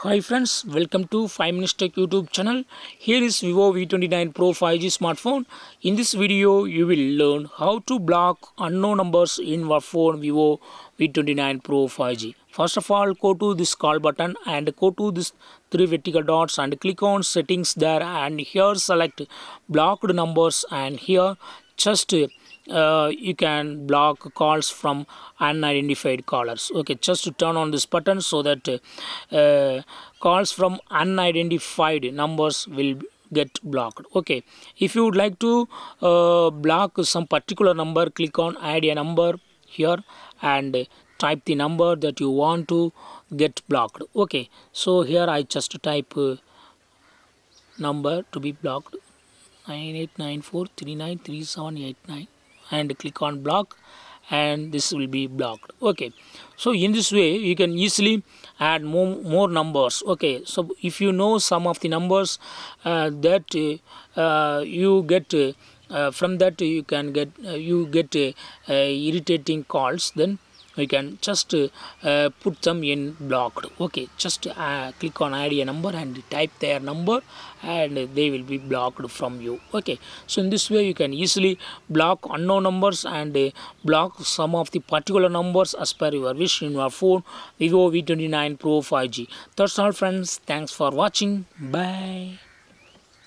Hi friends, welcome to 5 Minutes Tech YouTube channel. Here is Vivo V29 Pro 5G smartphone. In this video, you will learn how to block unknown numbers in your phone Vivo V29 Pro 5G. First of all, go to this call button and go to this three vertical dots and click on settings there, and here select blocked numbers, and here just you can block calls from unidentified callers. Okay, just to turn on this button so that calls from unidentified numbers will get blocked. Okay, if you would like to block some particular number, click on add a number here and type the number that you want to get blocked. Okay, so here I just type number to be blocked 9894393789 and click on block, and this will be blocked. Okay, so in this way you can easily add more numbers. Okay, so if you know some of the numbers that you get from that you can get irritating calls, then we can just put them in blocked. Okay, just click on add a number and type their number and they will be blocked from you. Okay, so in this way you can easily block unknown numbers and block some of the particular numbers as per your wish in your phone Vivo V29 Pro 5G. That's all friends, thanks for watching, bye.